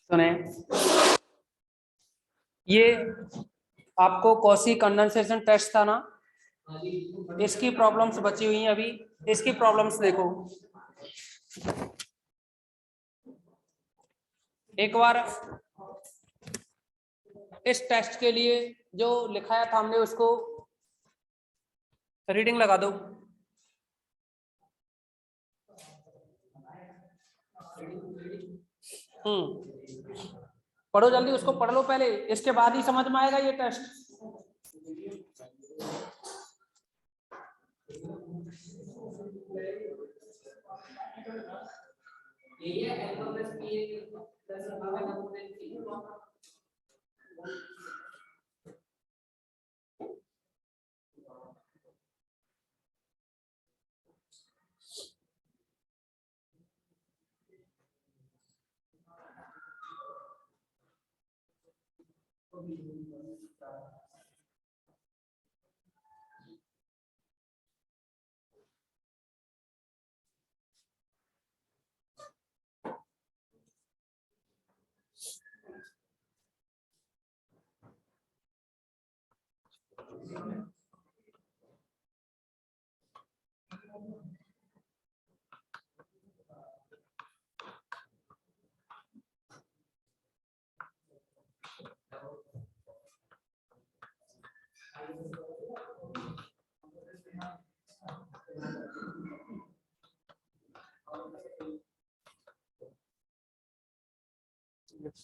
सुने, ये आपको कॉशी कंडेंसेशन टेस्ट था ना, इसकी प्रॉब्लम्स बची हुई हैं अभी। इसकी प्रॉब्लम्स देखो एक बार। इस टेस्ट के लिए जो लिखाया था हमने उसको रीडिंग लगा दो। पढ़ो जल्दी, उसको पढ़ लो पहले, इसके बाद ही समझ में आएगा ये टेस्ट।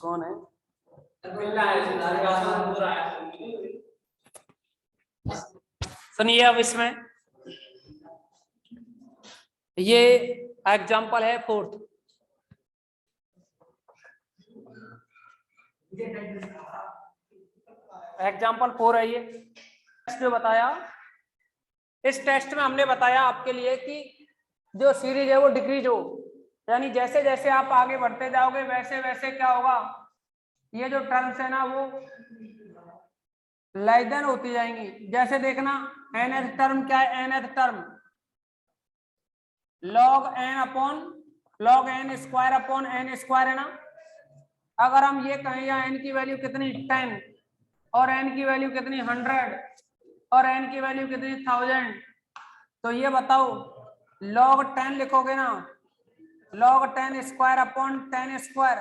कौन है? सुनिए अब इसमें ये एग्जाम्पल है फोर्थ। एग्जाम्पल 4 है ये टेस्ट जो बताया। इस टेस्ट में हमने बताया आपके लिए कि जो सीरीज है वो डिक्रीज हो, यानी जैसे जैसे आप आगे बढ़ते जाओगे वैसे वैसे क्या होगा, ये जो टर्म्स है ना वो लेस देन होती जाएंगी। जैसे देखना nth टर्म क्या है, nth term log n upon log n square upon n square है ना। अगर हम ये कहें या n की वैल्यू कितनी 10 और n की वैल्यू कितनी 100 और n की वैल्यू कितनी 1000, तो ये बताओ log 10 लिखोगे ना, log 10 square upon 10 square,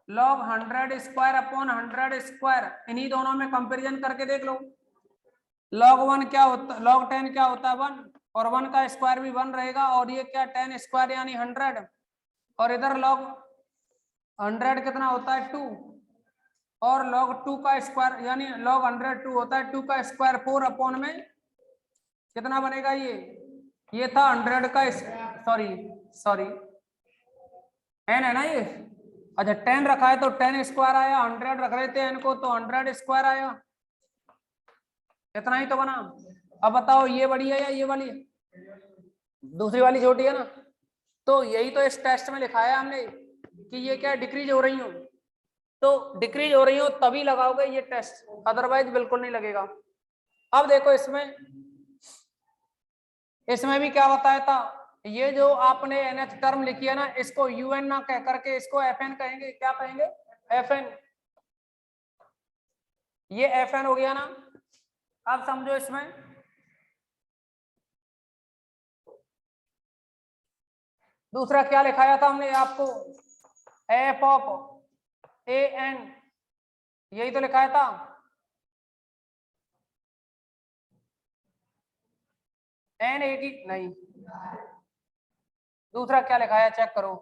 log 100 square upon 100 square, इन्हीं दोनों में कंपैरिजन करके देख लो। log 1 क्या होता, log 10 क्या होता है 1, और 1 का स्क्वायर भी 1 रहेगा, और ये क्या 10 स्क्वायर यानी 100, और इधर log 100 कितना होता है 2, और log 2 का स्क्वायर यानी log 100 2 होता है, 2 का स्क्वायर 4 अपॉन में कितना बनेगा, ये था 100 का सॉरी n है ना ये। अच्छा 10 रखा है तो 10 स्क्वायर आया, 100 रख रहे थे n को तो 100 स्क्वायर आया, इतना ही तो बना। अब बताओ ये बड़ी है या ये वाली, दूसरी वाली छोटी है ना। तो यही तो इस टेस्ट में लिखाया हमने कि ये क्या डिक्रीज हो रही हो, तो डिक्रीज हो रही हो तभी लगाओगे ये टेस्ट, अदरवाइज बिल्कुल नहीं लगेगा। अब देखो इसमें भी क्या बताया था, ये जो आपने nth टर्म लिखी है ना, इसको un ना कह करके इसको fn कहेंगे। क्या कहेंगे? fn। ये fn हो गया ना। अब समझो इसमें दूसरा क्या लिखाया था हमने आपको, f ऑफ an, यही तो लिखाया था। n एक ही नहीं, दूसरा क्या लिखाया चेक करो।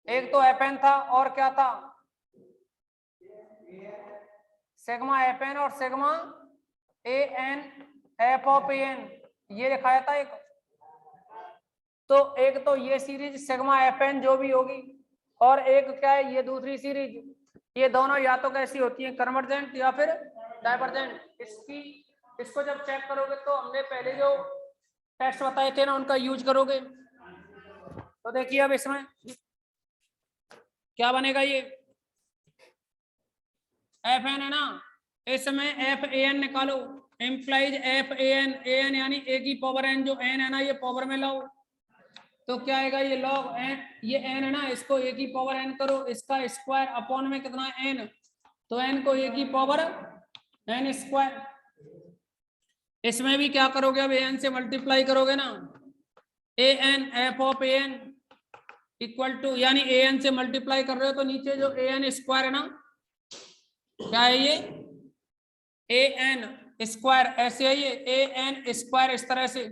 एक तो fn था और क्या था, सिग्मा fn और sigma an f of an, ये लिखाया था एक। तो एक तो ये सीरीज सिग्मा fn जो भी होगी, और एक क्या है ये दूसरी सीरीज, ये दोनों या तो कैसी होती है कन्वर्जेंट या फिर डाइवर्जेंट। इसको जब चेक करोगे तो हमने पहले जो टेस्ट बताए थे ना उनका यूज करोगे। तो देखिए अब इसमें क्या बनेगा, ये fn है ना, इसमें fan निकालो, इम्प्लाइज fan यानी a की पावर n, जो n है ना ये पावर में लाओ, तो क्या आएगा ये log n, ये n है ना, इसको a की पावर n करो, इसका स्क्वायर अपॉन में कितना n, तो n को a की पावर n स्क्वायर। इसमें भी क्या करोगे, अब an से मल्टीप्लाई करोगे ना, an f of an equal to, यानी an से मल्टीप्लाई कर रहे हो तो नीचे जो an स्क्वायर है ना, क्या है ये an स्क्वायर, ऐसे है ये an स्क्वायर इस तरह से।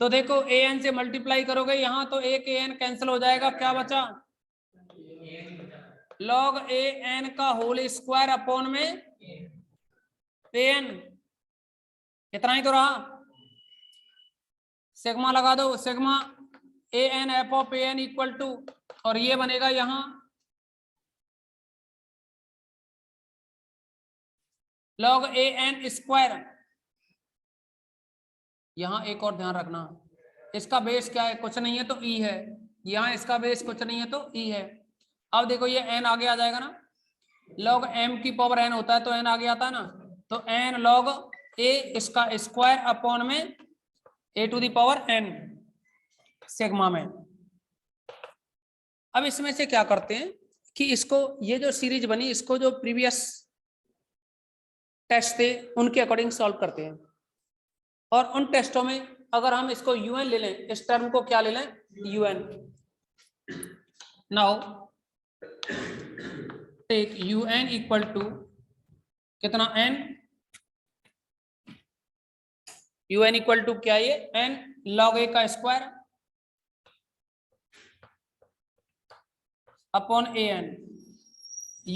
तो देखो an से मल्टीप्लाई करोगे यहाँ तो एक an कैंसिल हो जाएगा, क्या बचा log an का होल स्क्वायर अपॉन में an, इतना ही तो रहा। सिग्मा लगा दो, sigma an f of an equal to, और ये बनेगा यहाँ log an स्क्वायर। यहाँ एक और ध्यान रखना, इसका बेस क्या है, कुछ नहीं है तो e है, यहाँ इसका बेस कुछ नहीं है तो e है। अब देखो ये n आगे आ जाएगा ना, log m की पावर n होता है तो n आगे आता है ना, तो n log a इसका स्क्वायर अपॉन में a to the power n sigma में। अब इसमें से क्या करते हैं कि इसको, ये जो सीरीज बनी इसको जो प्रीवियस टेस्ट थे उनके अकॉर्डिंग सॉल्व करते हैं, और उन टेस्टों में अगर हम इसको un ले लें, इस टर्म को क्या ले लें un, now take un equal to कितना n, un इक्वल टू क्या ये n log a का स्क्वायर अपॉन an,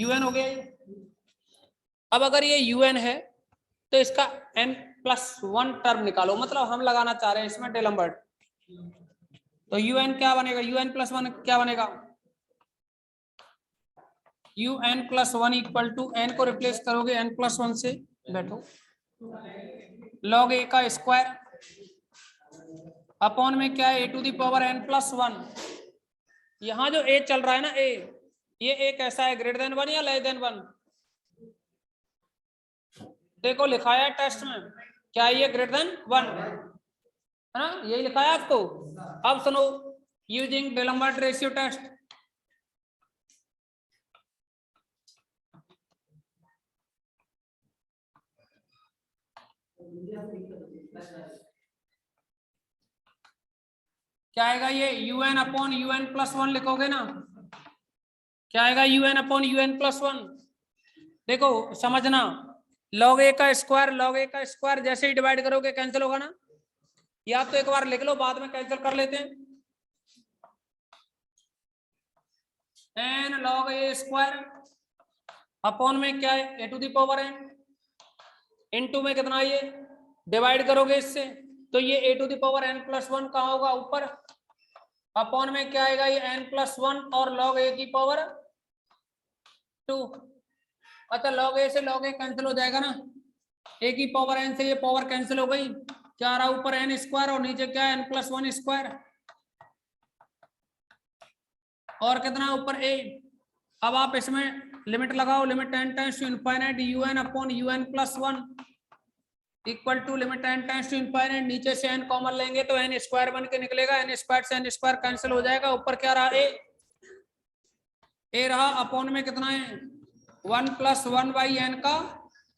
un हो गया ये। अब अगर ये un है तो इसका n+1 टर्म निकालो, मतलब हम लगाना चाह रहे हैं इसमें डेलम्बर्ट, तो un क्या बनेगा, un+1 क्या बनेगा, un+1 इक्वल टू, n को रिप्लेस करोगे n+1 से, बैठो log a का स्क्वायर अपॉन में क्या है a to the power n+1। यहाँ जो a चल रहा है ना a, ये a कैसा है, ग्रेटर देन 1 या लेस देन 1, देखो लिखा है टेस्ट में, क्या ये ग्रेटर देन 1 है ना, यही लिखा है आपको। अब सुनो, यूजिंग डेलम्बर्ट रेशियो टेस्ट, क्या आएगा ये un अपॉन un+1 लिखोगे ना, क्या आएगा un अपॉन un+1। देखो समझना, log a का स्क्वायर, log a का स्क्वायर जैसे ही डिवाइड करोगे कैंसिल होगा ना, या तो एक बार लिख लो बाद में कैंसिल कर लेते हैं, n log a square upon में क्या है a to the power n, into में कितना ये डिवाइड करोगे इससे तो ये a to the power n+1 कहाँ होगा ऊपर, अपॉन में क्या आएगा ये n+1 और log a की पावर 2। अच्छा log a से log a कैंसिल हो जाएगा ना, a की पावर n से ये पावर कैंसिल हो गई, क्या आ रहा ऊपर n स्क्वायर और नीचे क्या है n+1 स्क्वायर, और कितना ऊपर a। अब आप इसमें लिमिट लगाओ, limit n tends to infinite un upon un+1 equal to limit n tends to infinite, नीचे से n कॉमन लेंगे तो n स्क्वायर बन के निकलेगा, n स्क्वायर से n स्क्वायर कैंसिल हो जाएगा, ऊपर क्या रहा a रहा, अपॉन में कितना है 1+1/n का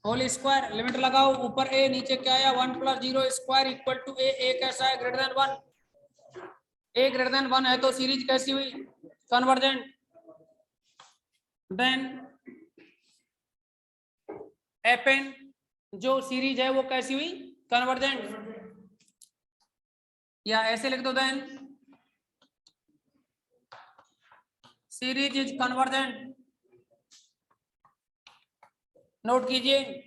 होल स्क्वायर, लिमिट लगाओ ऊपर a नीचे क्या आया 1+0 स्क्वायर इक्वल टू a कैसा है greater than 1, a greater than 1 है तो सीरीज कैसी हुई कन्वर्जेंट, देन fn जो सीरीज है वो कैसी हुई कन्वर्जेंट, या ऐसे लिख दो then series is convergent, note कीजिए।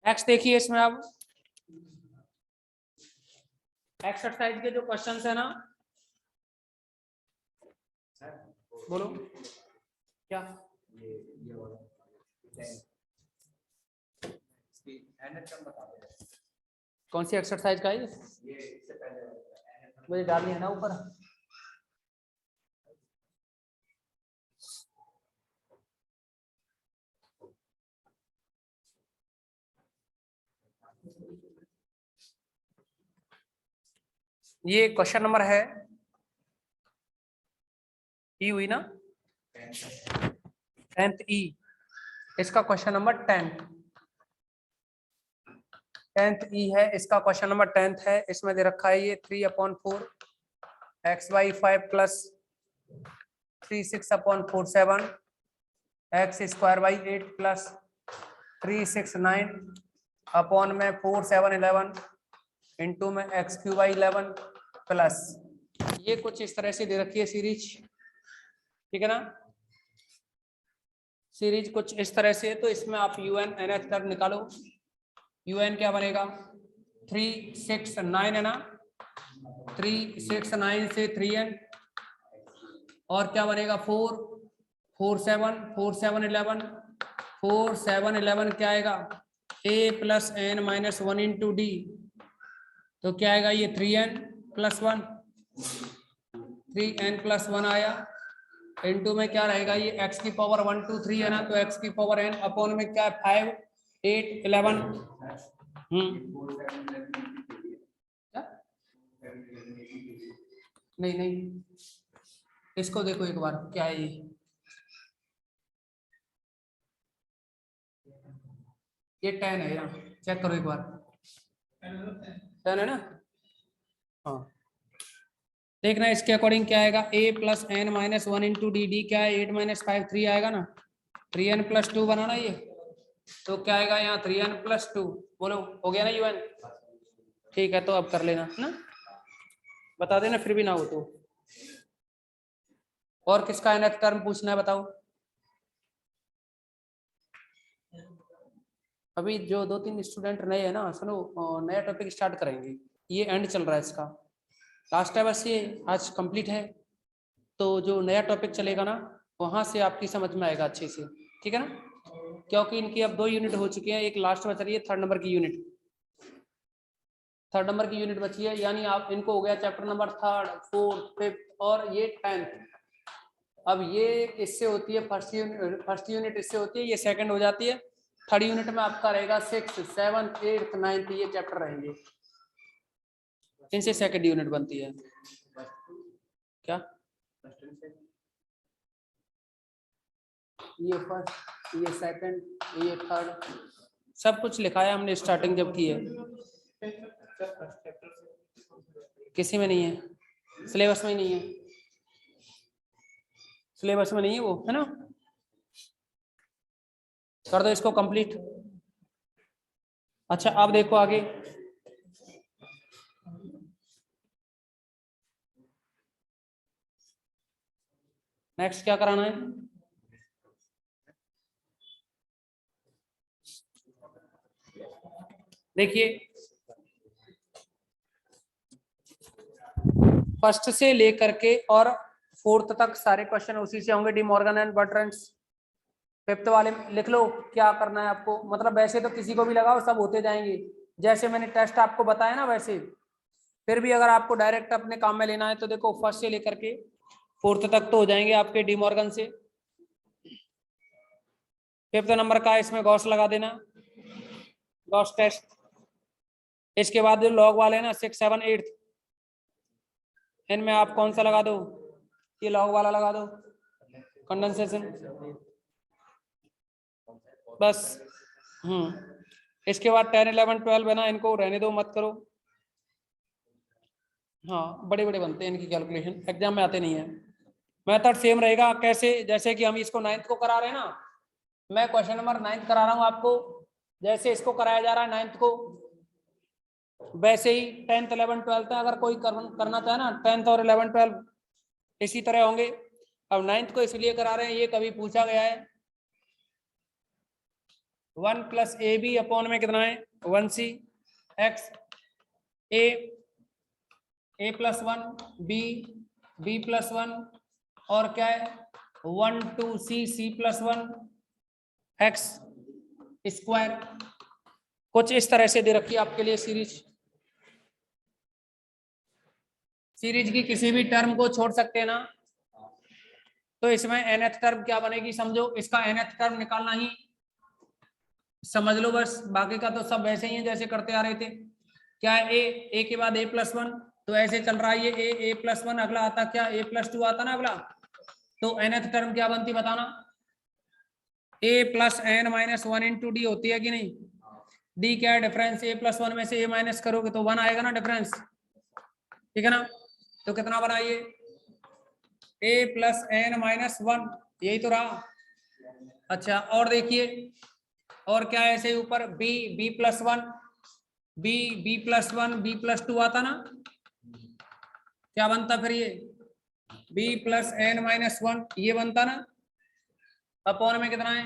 नेक्स्ट देखिए इसमें अब एक्सरसाइज के जो क्वेश्चन है ना, बोलो क्या कौन सी एक्सरसाइज का है मुझे डालनी है ना ऊपर। ये क्वेश्चन नंबर है ई हुई ना 10th ई, इसका क्वेश्चन नंबर 10th ई है, इसका क्वेश्चन नंबर 10th है। इसमें दे रखा है ये 3/4 x/5 plus 3 6/4 7 x² 8 plus 3 6 9 upon में 4 7 11 इंटू में x³ 11 प्लस, ये कुछ इस तरह से दे रखी है सीरीज, ठीक है ना। सीरीज कुछ इस तरह से, तो इसमें आप UN NH तक निकालो। UN क्या बनेगा 3 6 9 है ना, 3 6 9 से 3n, और क्या बनेगा 4 4 7 4 7 11 4 7 11 क्या आएगा a plus n minus 1 into D, तो क्या आएगा ये 3n प्लस 1 3n प्लस 1 आया, इंटू में क्या रहेगा ये x की पावर 1 2 3 है ना, तो x की पावर n अपॉन में क्या 5 8 11 नहीं नहीं, इसको देखो एक बार क्या है ये 10 है, यहाँ चेक करो एक बार 10 है ना। हाँ देखना इसके अकॉर्डिंग क्या आएगा a plus N minus 1 into D, D क्या है 8 - 5 3 आएगा ना, 3n प्लस 2 बनाना ये, तो क्या आएगा यहाँ 3n प्लस 2, बोलो हो गया ना UN। ठीक है तो अब कर लेना ना, बता देना फिर भी ना हो तो। और किसका nth टर्म पूछना है बताओ। अभी जो 2-3 स्टूडेंट नए हैं ना, सुनो नया टॉपिक स्टार्ट करेंगे, ये एंड चल रहा है इसका, लास्ट है बस ये आज कंप्लीट है, तो जो नया टॉपिक चलेगा ना वहां से आपकी समझ में आएगा अच्छे से, ठीक है ना। क्योंकि इनकी अब 2 यूनिट हो चुकी हैं, एक लास्ट बच रही है 3rd नंबर की यूनिट, 3rd नंबर की यूनिट बची है, यानी आप इनको हो गया chapter number 3rd 4th 5th और ये 10th। अब ये इससे होती है फर्स्ट यूनिट इससे होती है, ये सेकंड हो जाती है, 3rd यूनिट में आपका रहेगा 6th 7th 8th 9th ये चैप्टर रहेंगे, इनसे सेकंड यूनिट बनती है। क्या ये फर्स्ट ये सेकंड ये थर्ड सब कुछ लिखा है हमने स्टार्टिंग जब की है, किसी में नहीं है, सिलेबस में ही नहीं है, सिलेबस में नहीं है वो, है ना। कर दो इसको कंप्लीट। अच्छा अब देखो आगे, नेक्स्ट क्या कराना है, देखिए फर्स्ट से लेकर के और 4th तक सारे क्वेश्चन उसी से होंगे, डी मॉर्गन एंड बर्ट्रेंड्स। 5th वाले लिख लो क्या करना है आपको, मतलब वैसे तो किसी को भी लगाओ सब होते जाएंगे, जैसे मैंने टेस्ट आपको बताया ना वैसे, फिर भी अगर आपको डायरेक्ट अपने काम में लेना है तो देखो फर्स्ट से लेकर के 4th तक तो हो जाएंगे आपके डी मॉर्गन से। 5th नंबर का इसमें गॉस लगा देना, गॉस टेस्ट। इसके बाद जो लॉग वाले हैं ना 6 7 8 इनमें आप कौन सा लगा दो, ये लॉग वाला लगा दो, कंडेंसेशन बस। इसके बाद 10 11 12 है ना, इनको रहने दो मत करो, हाँ बड़े बड़े बनते हैं इनकी कैलकुलेशन, एग्जाम में आते नहीं है। मेथड सेम रहेगा, कैसे जैसे कि हम इसको 9th को करा रहे हैं ना, मैं क्वेश्चन नंबर 9th करा रहा हूँ आपको, जैसे इसको कराया जा रहा है 9th को, वैसे ही 10th 11 12th अगर कोई करना चाहे ना 10th और 11 12 इसी तरह होंगे। अब 9th को इसलिए करा रहे हैं, ये कभी पूछा गया है 1 प्लस ए बी अपॉन में कितना है 1c एक्स ए प्लस 1 बी प्लस 1 और क्या है 1 2 सी प्लस 1 एक्स स्क्वायर। कुछ इस तरह से दे रखी है आपके लिए सीरीज की किसी भी टर्म को छोड़ सकते हैं ना, तो इसमें nth टर्म क्या बनेगी समझो, इसका nth टर्म निकालना ही समझ लो बस, बाकी का तो सब वैसे ही है जैसे करते आ रहे थे। क्या है ए के बाद a प्लस 1, तो ऐसे चल रहा है ये ए प्लस 1, अगला आता क्या a प्लस 2 आता ना अगला, तो nth टर्म क्या बनती बताना, a plus N minus 1 into D होती है कि नहीं, डी क्या है डिफरेंस, a प्लस 1 में से a माइनस करोगे तो 1 आएगा ना डिफरेंस, ठीक है ना, तो कितना बनाइए a प्लस एन माइनस 1, यही तो रहा। अच्छा और देखिए और क्या है ऐसे ऊपर B plus 1 B plus 1 B plus 2 आता ना, क्या बनता फिर ये b प्लस एन माइनस 1 ये बनता ना, अपॉन में कितना है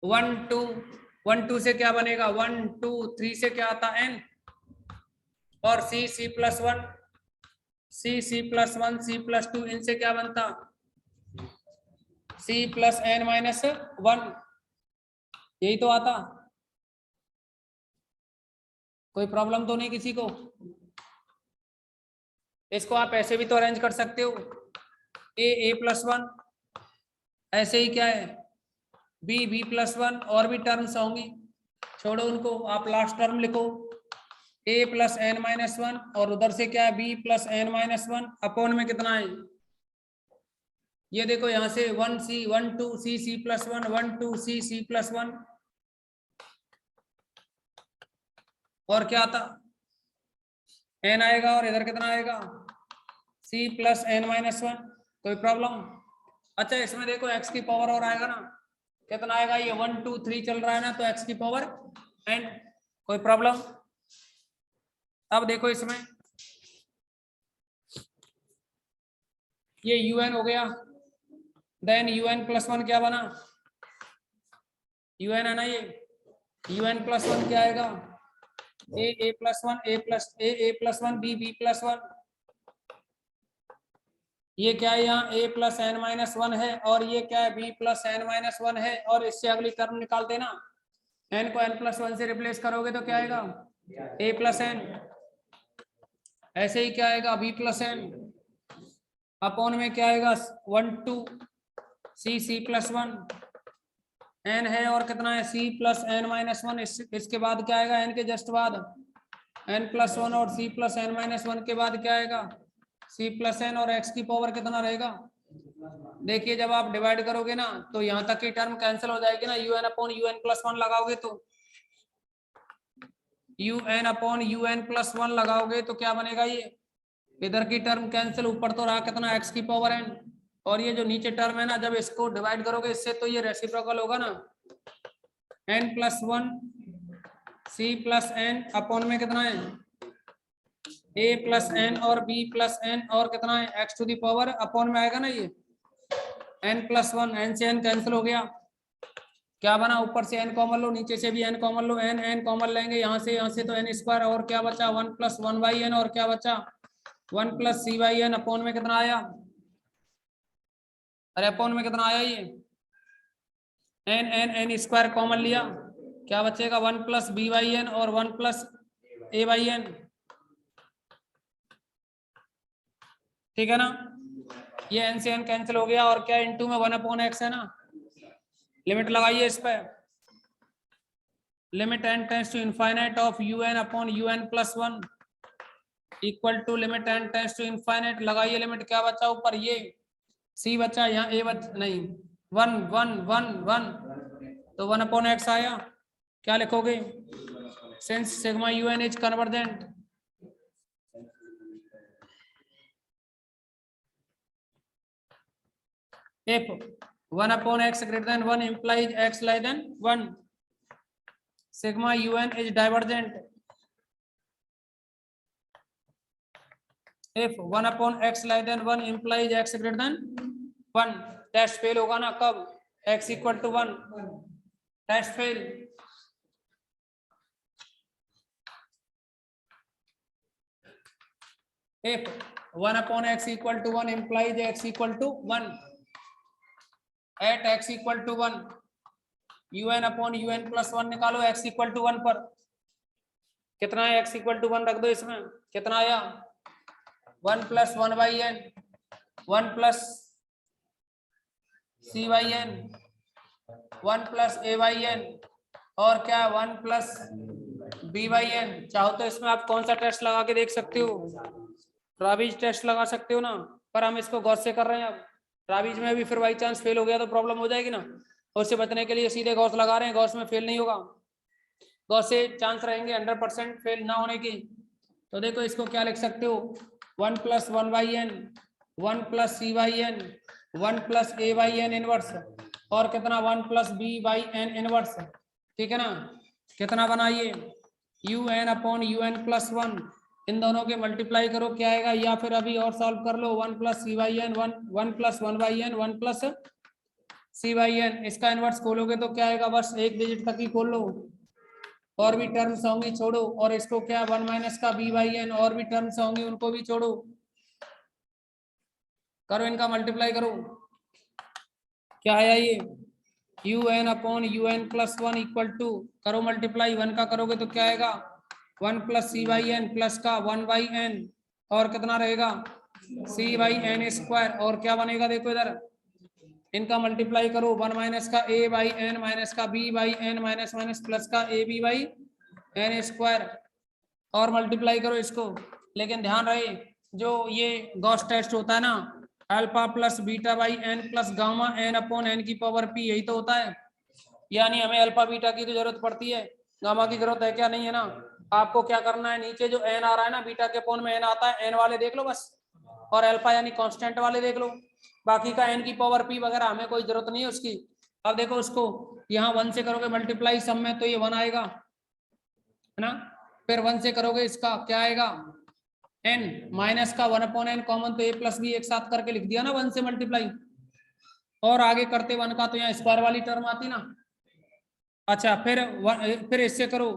1 2 से क्या बनेगा 1 2 3 से क्या आता n, और C plus 1 C plus 1 C plus 2 इनसे क्या बनता सी प्लस एन माइनस 1, यही तो आता। कोई प्रॉब्लम तो नहीं किसी को, इसको आप ऐसे भी तो अरेंज कर सकते हो ए प्लस 1, ऐसे ही क्या है बी प्लस 1, और भी टर्म्स होंगी छोड़ो उनको, आप लास्ट टर्म लिखो a प्लस एन माइनस 1 और उधर से क्या है b plus N minus 1 upon में कितना है, ये देखो यहां से 1 2 सी प्लस 1 1 2 सी प्लस 1, और क्या आता n आएगा और इधर कितना आएगा c प्लस एन माइनस 1, कोई प्रॉब्लम। अच्छा इसमें देखो x की पावर और आएगा ना, कितना आएगा, ये 1 2 3 चल रहा है ना, तो x की पावर n, कोई प्रॉब्लम। अब देखो इसमें ये un हो गया, देन un प्लस 1 क्या बना un है ना, ये un प्लस 1 क्या आएगा ए प्लस 1 ए प्लस 1 बी प्लस 1, ये क्या है यहाँ a प्लस एन माइनस 1 है और ये क्या है b प्लस एन माइनस 1 है, और इससे अगली टर्म निकाल देना, n को n प्लस 1 से रिप्लेस करोगे तो क्या आएगा a प्लस एन, ऐसे ही क्या आएगा b प्लस एन, अपॉन में क्या आएगा 1 2 सी प्लस 1, n है और कितना है c प्लस एन माइनस 1, इसके बाद क्या आएगा n के जस्ट बाद n प्लस 1 और c प्लस एन माइनस 1 के बाद क्या आएगा c प्लस एन, और x की पावर कितना रहेगा, देखिए जब आप डिवाइड करोगे ना तो यहाँ तक की टर्म कैंसिल हो जाएगी ना, un अपॉन un प्लस 1 लगाओगे तो un अपॉन un प्लस 1 लगाओगे तो क्या बनेगा, ये इधर की टर्म कैंसिल, ऊपर तो रहा कितना x की पावर n, और ये जो नीचे टर्म है ना जब इसको डिवाइड करोगे इससे तो ये रेसिप्रोकल होगा ना, n plus 1 c plus N upon में कितना है a प्लस एन और b प्लस एन और कितना है x to the power, upon में आएगा ना ये n प्लस 1, n से n कैंसिल हो गया, क्या बना ऊपर से n कॉमन लो नीचे से भी n कॉमन लो, n कॉमन लेंगे यहाँ से तो n स्क्वायर, और क्या बचा 1 प्लस 1 बाई एन, और क्या बचा 1 plus C by N, upon में कितना आया, अरे अपॉन में कितना आया ये n स्क्वायर कॉमन लिया, क्या बचेगा 1 प्लस बी बाई एन और 1 प्लस ए बाई एन, ठीक है ना, ये n से n कैंसिल हो गया, और क्या इनटू में 1 अपॉन x है ना, लिमिट लगाइए इस पे, limit n tends to infinite of un upon un plus 1 equal to limit n tends to infinite, लगाइए लिमिट, क्या बचा ऊपर ये c बचा, यहाँ a बचा नहीं 1 1 1 1, तो 1 अपॉन x आया, क्या लिखोगे since sigma un is convergent, if 1 upon x greater than 1 implies x less than 1, sigma un is divergent, if 1 upon x less than 1 implies x greater than 1, test fail होगा ना कब x equal to 1, test fail. If 1 upon x equal to 1 implies x equal to 1, at x equal to 1 un upon un plus 1 निकालो x equal to 1 पर। कितना है x equal to 1 रख दो इसमें, कितना आया 1 plus 1 by n, 1 plus c by n, 1 plus a by n और क्या 1 plus b by n। चाहो तो इसमें आप कौन सा टेस्ट लगा के देख सकते हो, राबीज टेस्ट लगा सकते हो ना, पर हम इसको गौस से कर रहे हैं। अब राबीज में भी फिर बाई चांस फेल हो गया तो प्रॉब्लम हो जाएगी ना, और उससे बचने के लिए सीधे गौस लगा रहे हैं, गौस में फेल नहीं होगा, गौस से चांस रहेंगे 100% फेल ना होने की। तो देखो इसको क्या लिख सकते हो 1 plus 1 by n, 1 plus c by n, 1 plus a by n inverse और कितना 1 plus b by n inverse. ठीक है ना, कितना बनाइए un अपॉन un प्लस 1, इन दोनों के मल्टीप्लाई करो क्या आएगा, या फिर अभी और सॉल्व कर लो 1 plus C by N, 1 plus 1 by N, 1 plus C by N. इसका इनवर्स खोलोगे तो क्या आएगा, बस एक डिजिट तक ही खोल लो, और भी टर्म्स होंगी छोड़ो, और इसको क्या 1 माइनस का बी बाई एन और भी टर्म्स होंगी उनको भी छोड़ो, करो इनका मल्टीप्लाई करो। क्या आया ये U N upon U N plus 1 equal to, करो मल्टीप्लाई 1 का करोगे तो क्या आएगा 1 plus C by N plus का 1 बाई एन और कितना रहेगा सी बाई एन स्क्वायर, और क्या बनेगा देखो इधर इनका मल्टीप्लाई करो 1 माइनस का ए बाई एन माइनस का b by n minus minus plus का a b by n square, और मल्टीप्लाई करो इसको। लेकिन ध्यान रहे जो ये गॉस टेस्ट होता है ना, alpha plus beta by N plus gamma N upon N की पावर पी, यही तो होता है। यानी हमें अल्फा बीटा की तो जरूरत पड़ती है, गामा की जरूरत है क्या, नहीं है ना। आपको क्या करना है, नीचे जो एन आ रहा है ना, बीटा के अपॉन में एन आता है, एन वाले देख लो बस, और अल्फा यानी कांस्टेंट वाले देख लो, बाकी का एन की पावर पी वगैरह हमें कोई जरूरत नहीं है उसकी। अब देखो उसको यहाँ 1 से करोगे मल्टीप्लाई सब में तो ये 1 आएगा है ना, फिर 1 से करोगे इसका क्या आएगा n माइनस का 1 अपॉन एन कॉमन, तो a प्लस बी एक साथ करके लिख दिया ना 1 से मल्टीप्लाई, और आगे करते 1 का तो यहाँ स्क्वायर वाली टर्म आती ना। अच्छा फिर इससे करो,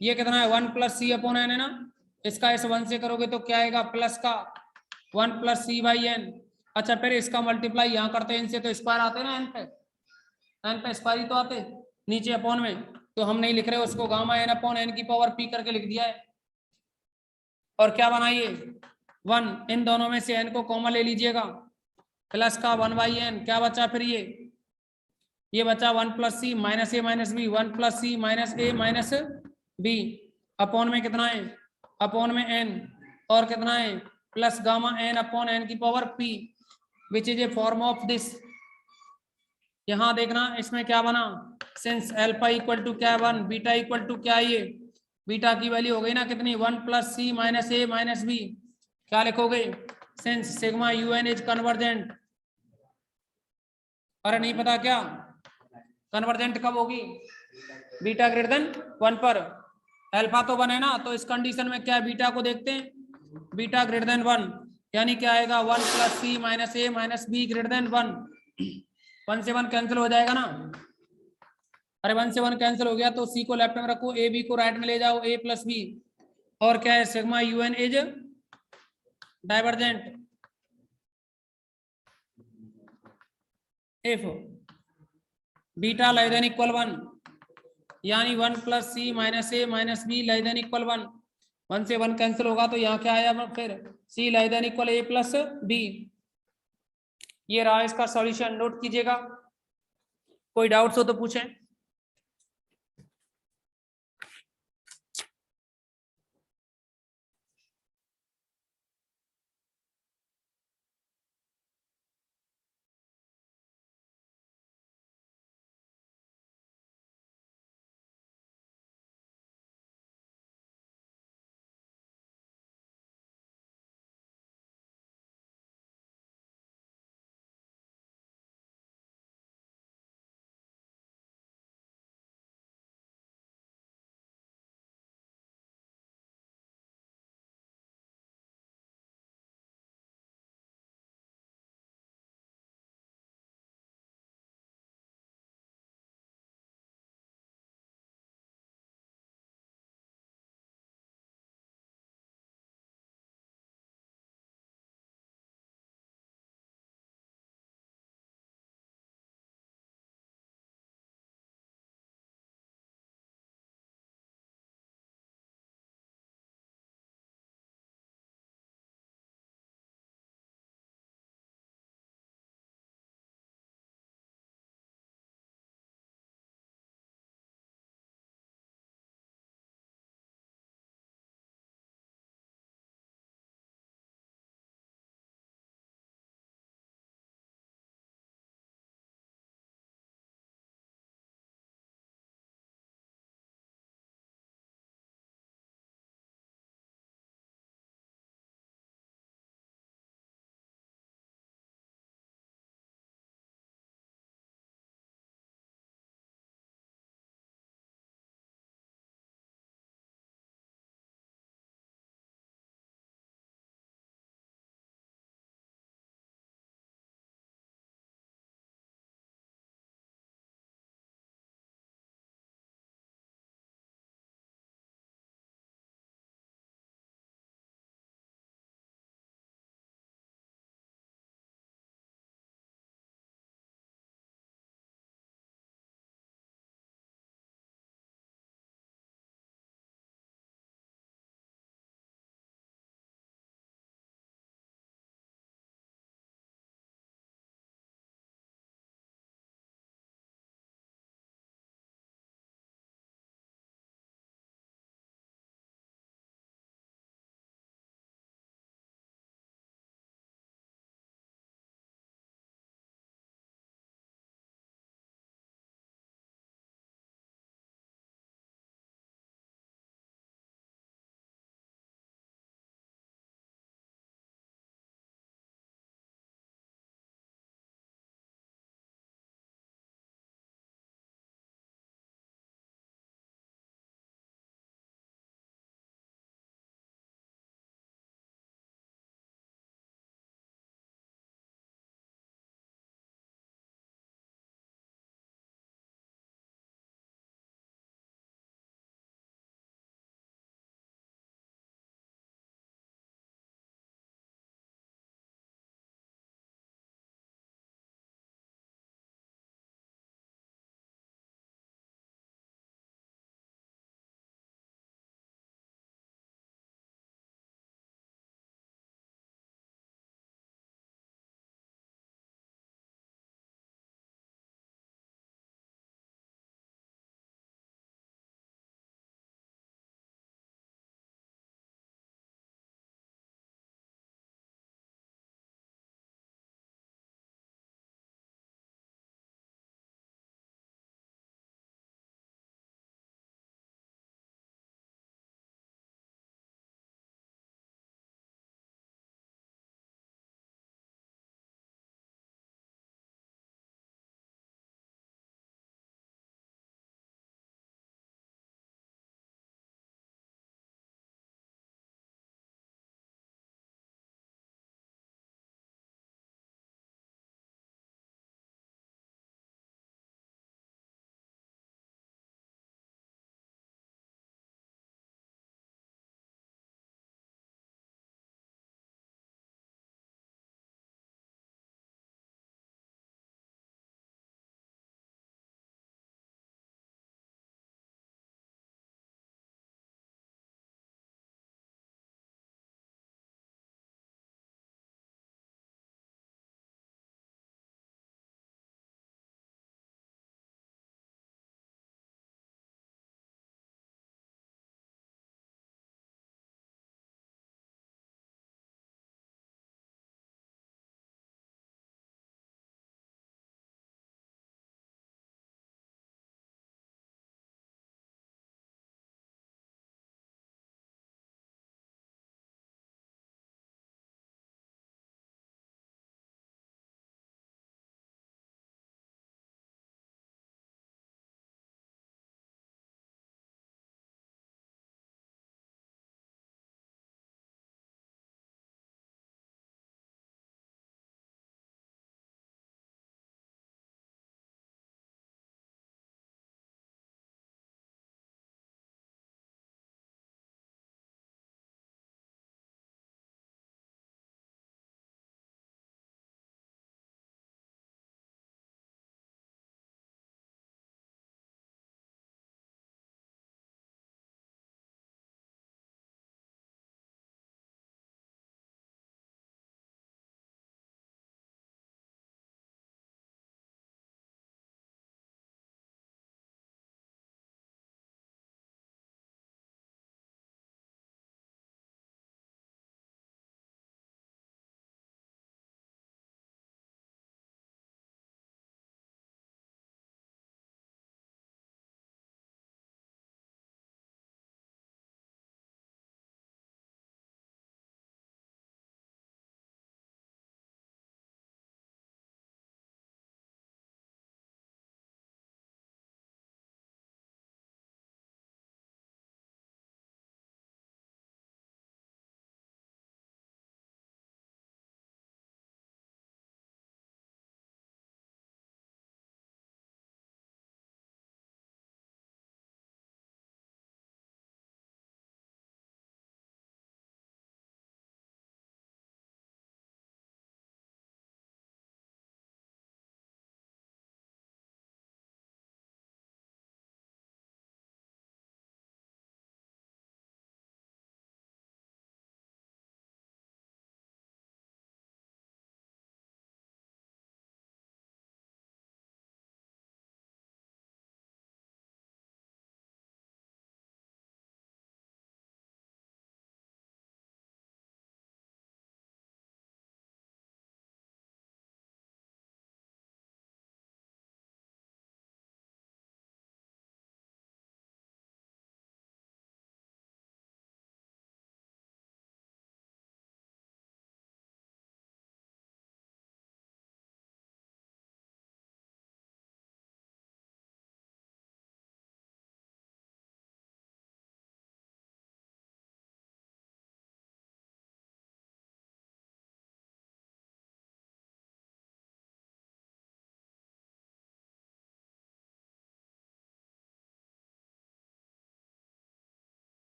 ये कितना है 1 प्लस सी अपॉन एन है ना, इसका इस 1 से करोगे तो क्या आएगा प्लस का 1 प्लस सी बाई एन। अच्छा फिर इसका मल्टीप्लाई यहाँ करते हैं इनसे तो स्क्वायर आते ना, एन पे स्क्वायर ही तो आते नीचे अपॉन में, तो हम नहीं लिख रहे उसको, गामा एन अपॉन एन की पावर पी करके लिख दिया है। और क्या बनाइए 1, इन दोनों में से एन को कॉमन ले लीजिएगा, प्लस का 1 बाई एन, क्या बचा फिर ये बचा 1 plus c minus a minus b, 1 plus c minus a minus b, upon में कितना है अपॉन में एन, और कितना है plus gamma N upon N की power p, which is a form of this. यहां देखना इसमें क्या बना, सिंस अल्फा इक्वल टू क्या 1, बीटा इक्वल टू क्या, ये बीटा की वैल्यू हो गई ना कितनी 1 plus c minus a minus b, क्या लिखोगे since sigma u n is convergent. अरे नहीं पता क्या कन्वर्जेंट कब होगी, बीटा ग्रेटर देन 1 पर, अल्फा तो 1 है ना, तो इस कंडीशन में क्या बीटा को देखते हैं बीटा ग्रेटर देन 1, यानी क्या आएगा 1 plus c minus a minus b greater than 1, 1 से 1 कैंसिल हो जाएगा ना। अरे 1 से 1 कैंसिल हो गया तो सी को लेफ्ट में रखो, ए बी को राइट में ले जाओ, ए प्लस बी, और क्या है sigma u n is divergent if beta less than equal 1, यानी 1 plus c minus a minus b less than equal 1, 1 से 1 कैंसिल होगा तो यहाँ क्या आया फिर सी लेस देन इक्वल ए प्लस बी। ये रहा इसका सॉल्यूशन, नोट कीजिएगा, कोई डाउट्स हो तो पूछें।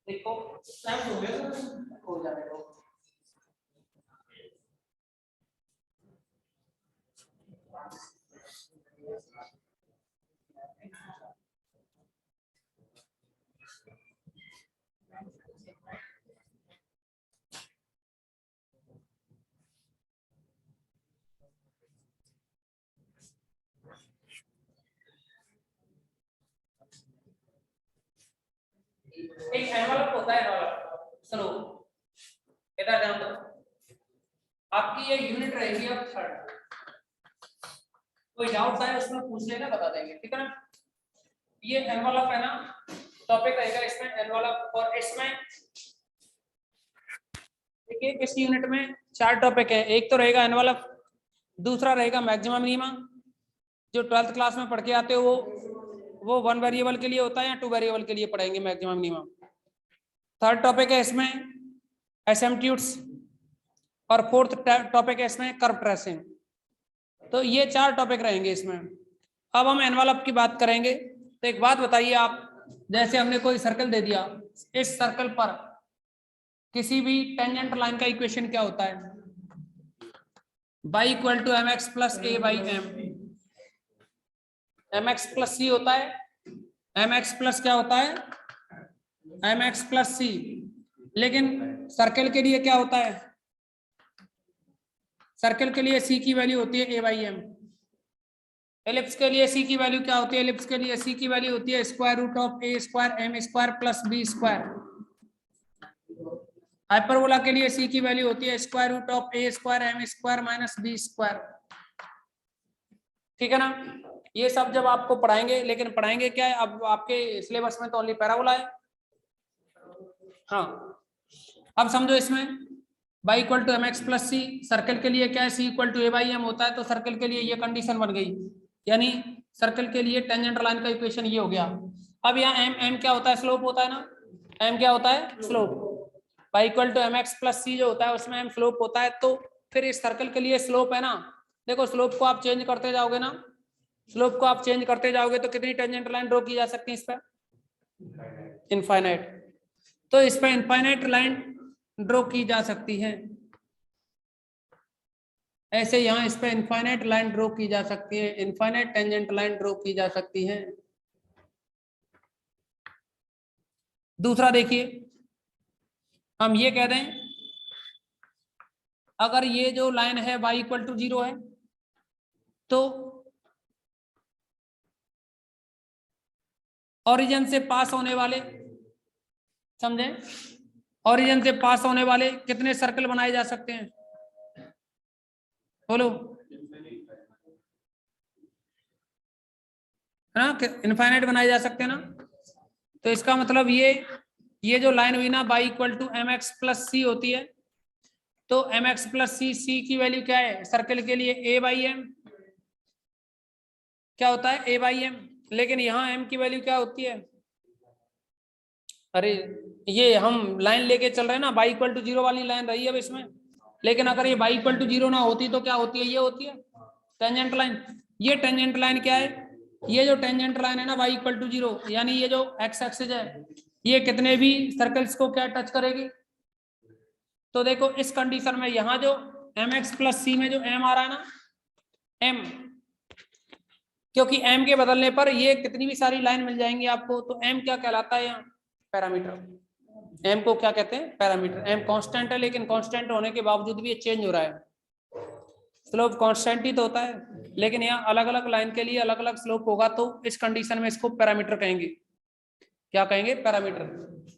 देखो टाइम हो गया हो जाएगा। एक एनवलप होता है, एनवलप सुनो इधर ध्यान दो, आपकी ये यूनिट रहेगी अब थर्ड, कोई डाउट है उसमें पूछ लेना, बता देंगे, ठीक है ना। ये एनवलप है ना, टॉपिक रहेगा इसमें एनवलप, और इसमें देखिए इस यूनिट में 4 टॉपिक है, एक तो रहेगा एनवलप, दूसरा रहेगा मैक्सिमम मिनिमम, जो 12th क्लास में पढ़ के आते हो वो 1 वेरिएबल के लिए होता है या 2 वेरिएबल के लिए पढ़ेंगे मैक्सिमम मिनिमम। थर्ड टॉपिक है इसमें एसिम्प्टोट्स, और फोर्थ टॉपिक है इसमें कर्व ट्रेसिंग। तो ये 4 टॉपिक रहेंगे इसमें। अब हम एनवलप की बात करेंगे। तो एक बात बताइए आप, जैसे हमने कोई सर्कल दे दिया, इस सर्कल पर किसी भी टेंजेंट लाइन का इक्वेशन क्या होता है, y equal to m x plus a by m x plus c होता है, एम एक्स प्लस क्या होता है, एम एक्स प्लस सी। लेकिन सर्कल के लिए क्या होता है, सर्कल के लिए सी की वैल्यू होती है ए बाई एम। एलिप्स के लिए सी की वैल्यू क्या होती है, एलिप्स के लिए सी की वैल्यू होती है square root of a square m square plus b square. Hyperbola के लिए सी की वैल्यू होती है square root of a square m square minus b square, ठीक है ना। ये सब जब आपको पढ़ाएंगे, लेकिन पढ़ाएंगे क्या है, अब आपके सिलेबस में तो ओनली पैराबोला है। हाँ अब समझो इसमें y equal to m x plus c, circle के लिए क्या है, c equal to a by m होता है, तो सर्कल के लिए ये कंडीशन बन गई, यानी सर्कल के लिए टेंजेंट लाइन का इक्वेशन ये हो गया। अब यहाँ एम एम क्या होता है, स्लोप होता है ना, एम क्या होता है, slope. y equal to m x plus c जो होता है उसमें एम स्लोप होता है, तो फिर इस सर्कल के लिए स्लोप है ना, देखो स्लोप को आप चेंज करते जाओगे ना, स्लोप को आप चेंज करते जाओगे तो कितनी टेंजेंट लाइन ड्रॉ की जा सकती है इस पर, इनफाइनाइट। तो इस पर इनफाइनाइट लाइन ड्रॉ की जा सकती है, ऐसे यहाँ इस पे इनफाइनाइट लाइन ड्रॉ की जा सकती है, इनफाइनाइट टेंजेंट लाइन ड्रॉ की जा सकती है। दूसरा देखिए, हम ये कह दें अगर ये जो लाइन है y इक्वल टू 0 है, तो ओरिजिन से पास होने वाले, समझे, ओरिजिन से पास होने वाले कितने सर्कल बनाए जा सकते हैं, बोलो, है ना, इनफाइनाइट बनाए जा सकते हैं ना। तो इसका मतलब ये जो लाइन हुई ना y equal to m x plus c होती है, तो m x plus c, c की वैल्यू क्या है सर्कल के लिए ए बाई एम, क्या होता है ए बाई एम, लेकिन यहाँ एम की वैल्यू क्या होती है, अरे ये हम लाइन लेके चल रहे हैं ना, y इक्वल टू 0 वाली लाइन रही है अब इसमें, लेकिन अगर ये y इक्वल टू 0 ना होती तो क्या होती है, ये होती है टेंजेंट लाइन। ये टेंजेंट लाइन क्या है, ये जो टेंजेंट लाइन है ना y इक्वल टू 0, यानी ये जो x एक्सिस है ये कितने भी सर्कल्स को क्या टच करेगी। तो देखो इस कंडीशन में यहाँ जो एम एक्स प्लस सी में जो एम आ रहा है ना, एम, क्योंकि एम के बदलने पर ये कितनी भी सारी लाइन मिल जाएंगी आपको, तो एम क्या कहलाता है यहाँ, पैरामीटर। एम को क्या कहते हैं, पैरामीटर। एम कांस्टेंट है, लेकिन कांस्टेंट होने के बावजूद भी ये चेंज हो रहा है, स्लोप कांस्टेंट ही तो होता है, लेकिन यहाँ अलग अलग लाइन के लिए अलग अलग स्लोप होगा, तो इस कंडीशन में इसको पैरामीटर कहेंगे। क्या कहेंगे, पैरामीटर।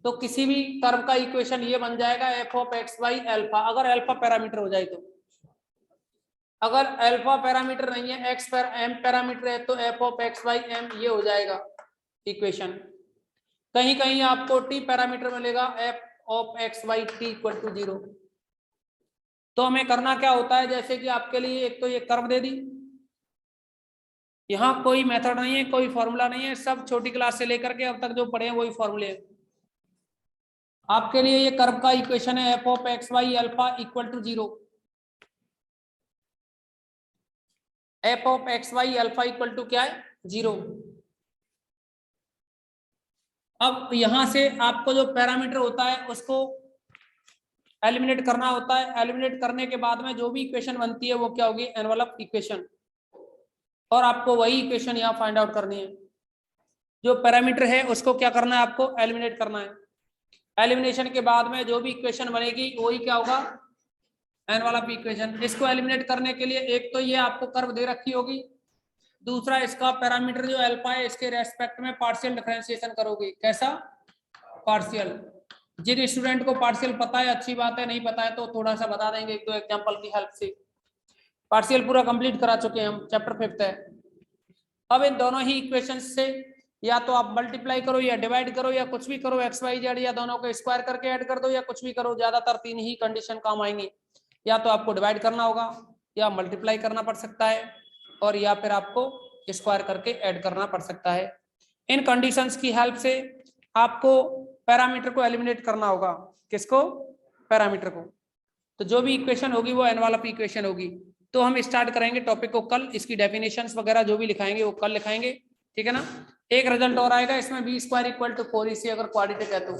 तो किसी भी कर्व का इक्वेशन ये बन जाएगा F of x by alpha, अगर एल्फा पैरामीटर हो जाए तो। अगर एल्फा पैरामीटर नहीं है, एक्स पर एम पैरामीटर है, तो f of x by m ये हो जाएगा इक्वेशन। कहीं कहीं आपको टी पैरामीटर मिलेगा, f of x by t equal to 0। तो हमें करना क्या होता है, जैसे कि आपके लिए एक तो ये कर्व दे दी, यहाँ कोई मेथड नहीं है, कोई फॉर्मूला नहीं है, सब छोटी क्लास से लेकर के अब तक जो पढ़े हैं वही फॉर्मूले। आपके लिए ये कर्व का इक्वेशन है f of x y alpha equal to 0, f of x y alpha equal to क्या है, 0। अब यहां से आपको जो पैरामीटर होता है उसको एलिमिनेट करना होता है। एलिमिनेट करने के बाद में जो भी इक्वेशन बनती है वो क्या होगी, एनवेलप इक्वेशन, और आपको वही इक्वेशन यहाँ फाइंड आउट करनी है। जो पैरामीटर है उसको क्या करना है, आपको एलिमिनेट करना है। एलिमिनेशन के बाद में जो भी इक्वेशन बनेगी वही क्या होगा, एनवेलप इक्वेशन। इसको एलिमिनेट करने के लिए एक तो ये आपको कर्व दे रखी होगी, दूसरा इसका पैरामीटर जो अल्फा है इसके रेस्पेक्ट में पार्शियल डिफरेंशिएशन करोगे। कैसा, पार्शियल। जिन स्टूडेंट को पार्शियल पता है अच्छी बात है, नहीं पता है तो थोड़ा सा बता देंगे एक दो एग्जांपल की हेल्प से। पार्शियल पूरा कंप्लीट करा चुके हैं हम, चैप्टर 5 है। अब इन दोनों ही इक्वेशन से या तो आप मल्टीप्लाई करो या डिवाइड करो या कुछ भी करो, एक्स वाई जेड, या दोनों को स्क्वायर करके ऐड कर दो या कुछ भी करो, ज्यादातर तीन ही कंडीशन काम आएंगी। या तो आपको डिवाइड करना होगा या मल्टीप्लाई करना पड़ सकता है, और या फिर आपको स्क्वायर करके ऐड करना पड़ सकता है। इन कंडीशंस की हेल्प से आपको पैरामीटर को एलिमिनेट करना होगा। किसको, पैरामीटर को। तो जो भी इक्वेशन होगी वो एनवेलप इक्वेशन होगी। तो हम स्टार्ट करेंगे टॉपिक को कल, इसकी डेफिनेशंस वगैरह जो भी लिखाएंगे वो कल लिखाएंगे, ठीक है ना। एक रिजल्ट और आएगा इसमें, B square equal to 4ac अगर क्वाड्रेटिक है तो।